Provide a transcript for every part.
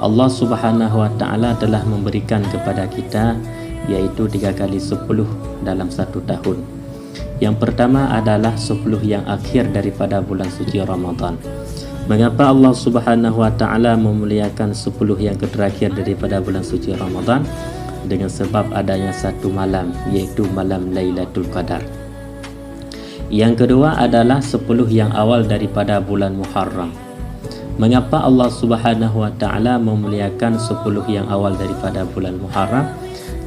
Allah Subhanahu wa Ta'ala telah memberikan kepada kita yaitu 3 kali 10 dalam 1 tahun. Yang pertama adalah 10 yang akhir daripada bulan suci Ramadan. Mengapa Allah Subhanahu wa Ta'ala memuliakan 10 yang terakhir daripada bulan suci Ramadan? Dengan sebab adanya satu malam, yaitu malam Lailatul Qadar. Yang kedua adalah 10 yang awal daripada bulan Muharram. Mengapa Allah Subhanahu wa Ta'ala memuliakan 10 yang awal daripada bulan Muharram?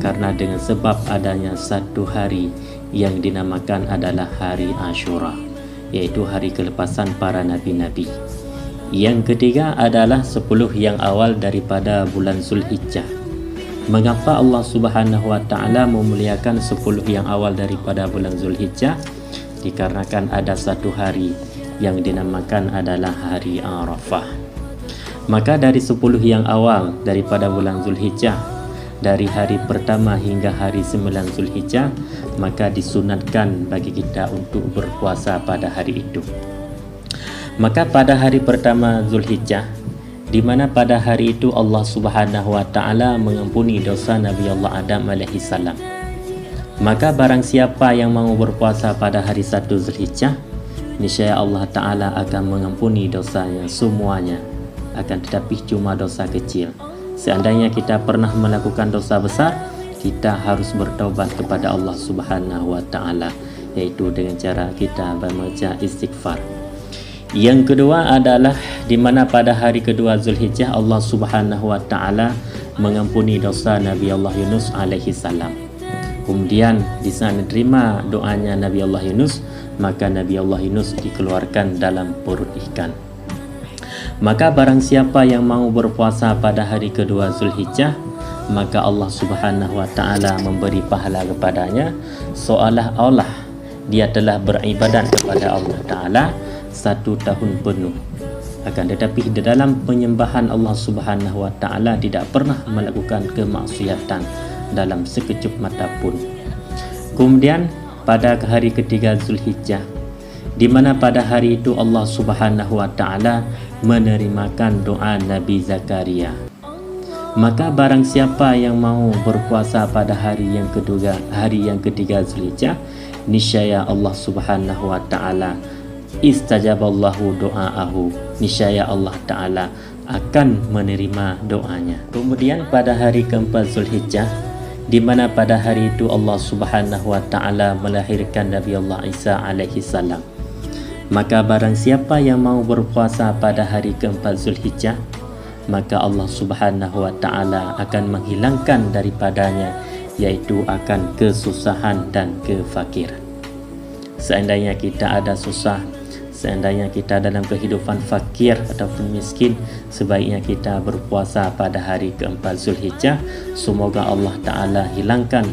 Karena dengan sebab adanya satu hari yang dinamakan adalah hari Ashura, yaitu hari kelepasan para nabi-nabi. Yang ketiga adalah 10 yang awal daripada bulan Zulhijjah. Mengapa Allah Subhanahu wa Ta'ala memuliakan 10 yang awal daripada bulan Zulhijjah? Dikarenakan ada satu hari yang dinamakan adalah hari Arafah. Maka dari 10 yang awal daripada bulan Zulhijjah, dari hari pertama hingga hari 9 Zulhijjah, maka disunatkan bagi kita untuk berpuasa pada hari itu. Maka pada hari pertama Zulhijjah, di mana pada hari itu Allah Subhanahu wa Ta'ala mengampuni dosa Nabi Allah Adam alaihi salam. Maka barang siapa yang mau berpuasa pada hari 1 Zulhijjah, niscaya Allah Ta'ala akan mengampuni dosanya semuanya. Akan tetapi cuma dosa kecil. Seandainya kita pernah melakukan dosa besar, kita harus bertaubat kepada Allah Subhanahu wa Ta'ala, yaitu dengan cara kita membaca istighfar. Yang kedua adalah di mana pada hari kedua Zulhijjah Allah Subhanahu wa Ta'ala mengampuni dosa Nabi Allah Yunus alaihi salam. Kemudian di sana terima doanya Nabi Allah Yunus, maka Nabi Allah Yunus dikeluarkan dalam perut ikan. Maka barang siapa yang mau berpuasa pada hari kedua Zulhijjah, maka Allah Subhanahu wa Ta'ala memberi pahala kepadanya seolah-olah dia telah beribadat kepada Allah Ta'ala 1 tahun penuh. Akan tetapi di dalam penyembahan Allah Subhanahu wa Ta'ala tidak pernah melakukan kemaksiatan dalam sekejap mata pun. Kemudian pada hari ketiga Zulhijjah, di mana pada hari itu Allah Subhanahu wa Ta'ala menerimakan doa Nabi Zakaria. Maka barang siapa yang mau berpuasa pada hari yang ketiga Zulhijjah, niscaya Allah Subhanahu wa Ta'ala istajaballahu doa'ahu, niscaya Allah Ta'ala akan menerima doanya. Kemudian pada hari keempat Zulhijjah, di mana pada hari itu Allah Subhanahu wa Ta'ala melahirkan Nabi Allah Isa alaihi salam. Maka barang siapa yang mau berpuasa pada hari keempat Zulhijjah, maka Allah Subhanahu wa Ta'ala akan menghilangkan daripadanya, yaitu akan kesusahan dan kefakiran. Seandainya kita ada susah, seandainya kita dalam kehidupan fakir ataupun miskin, sebaiknya kita berpuasa pada hari keempat Zulhijjah. Semoga Allah Ta'ala hilangkan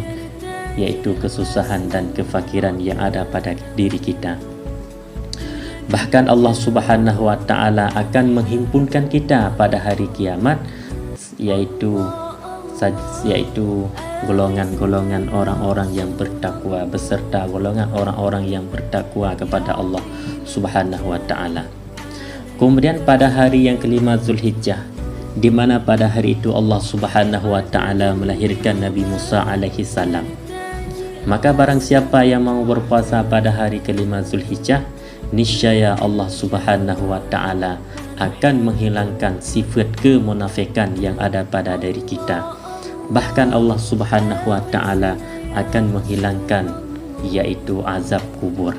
yaitu kesusahan dan kefakiran yang ada pada diri kita. Bahkan Allah Subhanahu wa Ta'ala akan menghimpunkan kita pada hari kiamat, yaitu golongan-golongan orang-orang yang bertakwa beserta golongan orang-orang yang bertakwa kepada Allah Subhanahu wa Ta'ala. Kemudian pada hari yang kelima Zulhijjah, di mana pada hari itu Allah Subhanahu wa Ta'ala melahirkan Nabi Musa alaihi salam. Maka barang siapa yang mau berpuasa pada hari kelima Zulhijjah, niscaya Allah Subhanahu wa Ta'ala akan menghilangkan sifat kemunafikan yang ada pada diri kita. Bahkan Allah Subhanahu wa Ta'ala akan menghilangkan yaitu azab kubur.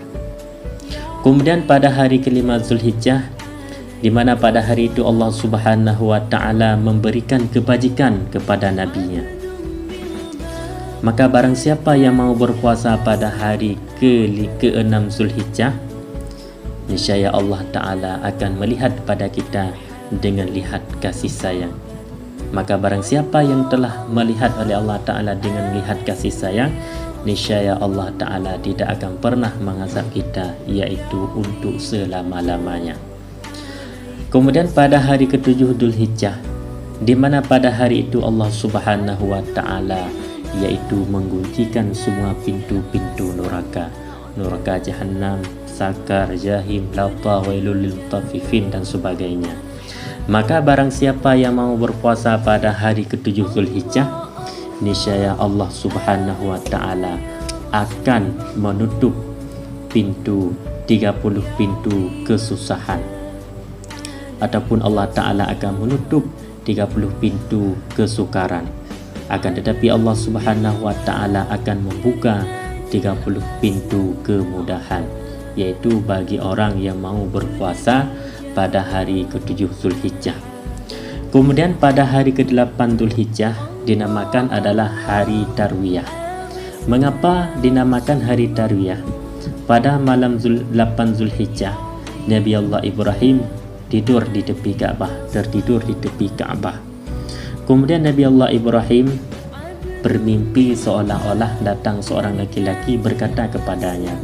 Kemudian pada hari kelima Zulhijjah, di mana pada hari itu Allah Subhanahu wa Ta'ala memberikan kebajikan kepada nabinya. Maka barang siapa yang mau berpuasa pada hari ke-6 Zulhijjah, niscaya Allah Ta'ala akan melihat pada kita dengan lihat kasih sayang. Maka barang siapa yang telah melihat oleh Allah Ta'ala dengan lihat kasih sayang, niscaya Allah Ta'ala tidak akan pernah mengazab kita, yaitu untuk selama-lamanya. Kemudian pada hari ke-7 Zulhijjah, di mana pada hari itu Allah Subhanahu wa Ta'ala yaitu menguncikan semua pintu-pintu neraka Jahannam, Sakar, Jahim, Lata, Wailul lil Mutaffifin dan sebagainya. Maka barang siapa yang mau berpuasa pada hari ke-7 Zulhijjah, niscaya Allah Subhanahu wa taala akan menutup pintu 30 pintu kesusahan, ataupun Allah taala akan menutup 30 pintu kesukaran. Akan tetapi Allah Subhanahu wa taala akan membuka 30 pintu kemudahan, yaitu bagi orang yang mau berpuasa pada hari ke-7 Zulhijjah. Kemudian pada hari ke-8 Zulhijjah dinamakan adalah hari Tarwiyah. Mengapa dinamakan hari Tarwiyah? Pada malam 8 Zulhijjah, Nabi Allah Ibrahim tertidur di tepi Ka'bah. Kemudian Nabi Allah Ibrahim bermimpi seolah-olah datang seorang laki-laki berkata kepadanya,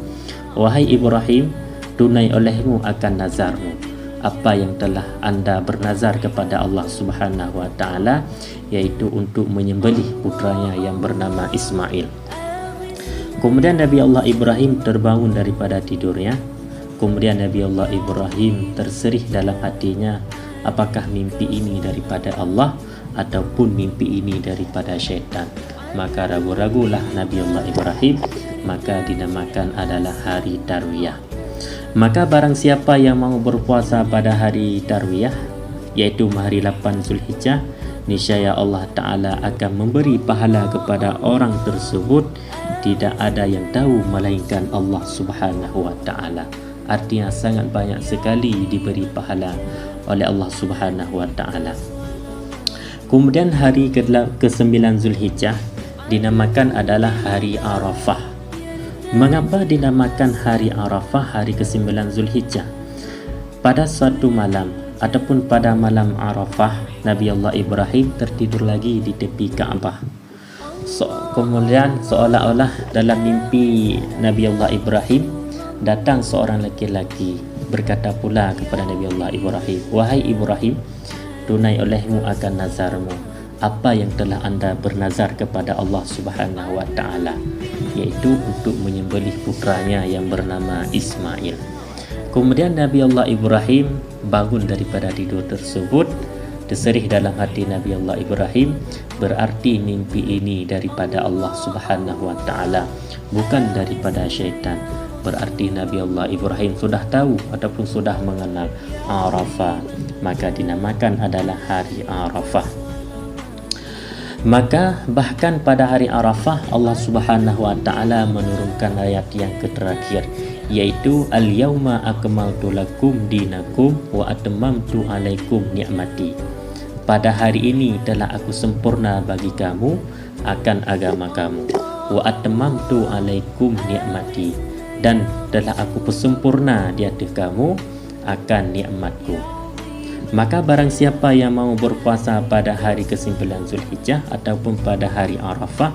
"Wahai Ibrahim, tunai olehmu akan nazarmu, apa yang telah anda bernazar kepada Allah Subhanahu wa taala, yaitu untuk menyembelih putranya yang bernama Ismail." Kemudian Nabi Allah Ibrahim terbangun daripada tidurnya. Kemudian Nabi Allah Ibrahim terserih dalam hatinya, apakah mimpi ini daripada Allah ataupun mimpi ini daripada syaitan. Maka ragu-ragulah Nabi Allah Ibrahim, maka dinamakan adalah hari Tarwiyah. Maka barang siapa yang mau berpuasa pada hari Tarwiyah, yaitu hari 8 Zulhijjah, niscaya Allah Ta'ala akan memberi pahala kepada orang tersebut. Tidak ada yang tahu melainkan Allah Subhanahu wa Ta'ala. Artinya sangat banyak sekali diberi pahala oleh Allah Subhanahu wa Ta'ala. Kemudian hari ke-9 Zulhijjah dinamakan adalah hari Arafah. Mengapa dinamakan hari Arafah, hari ke-9 Zulhijjah? Pada suatu malam ataupun pada malam Arafah, Nabi Allah Ibrahim tertidur lagi di tepi Ka'bah. Kemudian seolah-olah dalam mimpi Nabi Allah Ibrahim datang seorang laki-laki berkata pula kepada Nabi Allah Ibrahim, "Wahai Ibrahim, tunai olehmu akan nazarmu, apa yang telah anda bernazar kepada Allah Subhanahu wa taala, yaitu untuk menyembelih putranya yang bernama Ismail." Kemudian Nabi Allah Ibrahim bangun daripada tidur tersebut. Terserih dalam hati Nabi Allah Ibrahim, berarti mimpi ini daripada Allah Subhanahu wa taala, bukan daripada syaitan. Berarti Nabi Allah Ibrahim sudah tahu ataupun sudah mengenal Arafah, maka dinamakan adalah hari Arafah. Maka bahkan pada hari Arafah Allah Subhanahu wa taala menurunkan ayat yang terakhir, yaitu al-yauma akmaltu lakum dinakum wa atmamtu alaikum ni'mati. Pada hari ini telah aku sempurna bagi kamu akan agama kamu, wa atmamtu alaikum ni'mati, dan telah aku persempurna di atas kamu akan nikmatku. Maka barang siapa yang mau berpuasa pada hari ke-9 Zulhijjah ataupun pada hari Arafah,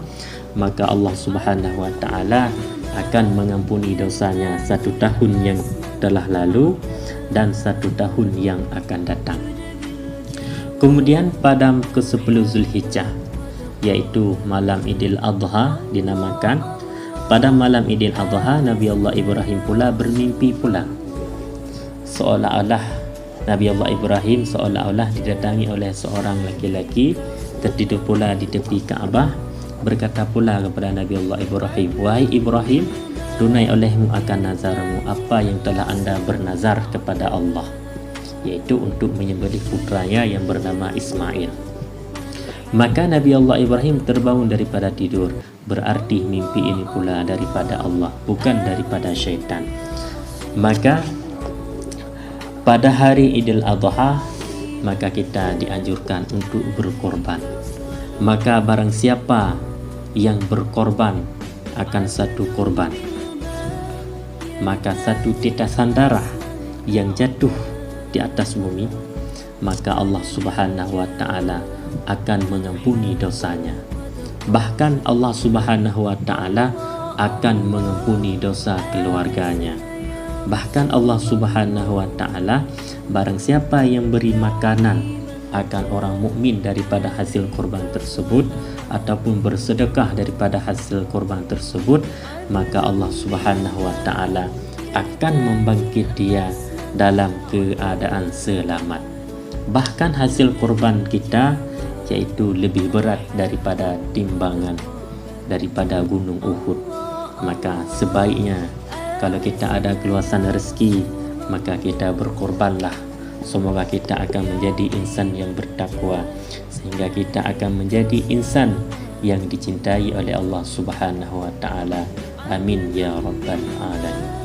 maka Allah Subhanahu wa taala akan mengampuni dosanya 1 tahun yang telah lalu dan 1 tahun yang akan datang. Kemudian pada ke-10 Zulhijjah, yaitu malam Idul Adha dinamakan. Pada malam Idul Adha, Nabi Allah Ibrahim pula bermimpi pula. Seolah-olah Nabi Allah Ibrahim didatangi oleh seorang laki-laki tertidur pula di tepi Ka'bah, berkata pula kepada Nabi Allah Ibrahim, "Wahai Ibrahim, tunai olehmu akan nazarmu, apa yang telah anda bernazar kepada Allah, yaitu untuk menyembelih putranya yang bernama Ismail." Maka Nabi Allah Ibrahim terbangun daripada tidur, berarti mimpi ini pula daripada Allah, bukan daripada syaitan. Maka pada hari Idul Adha, maka kita dianjurkan untuk berkorban. Maka barang siapa yang berkorban akan 1 korban, maka 1 tetesan darah yang jatuh di atas bumi, maka Allah Subhanahu wa taala akan mengampuni dosanya. Bahkan Allah Subhanahu wa taala akan mengampuni dosa keluarganya. Bahkan Allah Subhanahu wa taala, barang siapa yang beri makanan akan orang mukmin daripada hasil korban tersebut ataupun bersedekah daripada hasil korban tersebut, maka Allah Subhanahu wa taala akan membangkit dia dalam keadaan selamat. bahkan hasil kurban kita yaitu lebih berat daripada timbangan, daripada gunung Uhud. Maka sebaiknya kalau kita ada keluasan rezeki, maka kita berkorbanlah. Semoga kita akan menjadi insan yang bertakwa, sehingga kita akan menjadi insan yang dicintai oleh Allah Subhanahu wa taala. Amin ya rabbal alamin.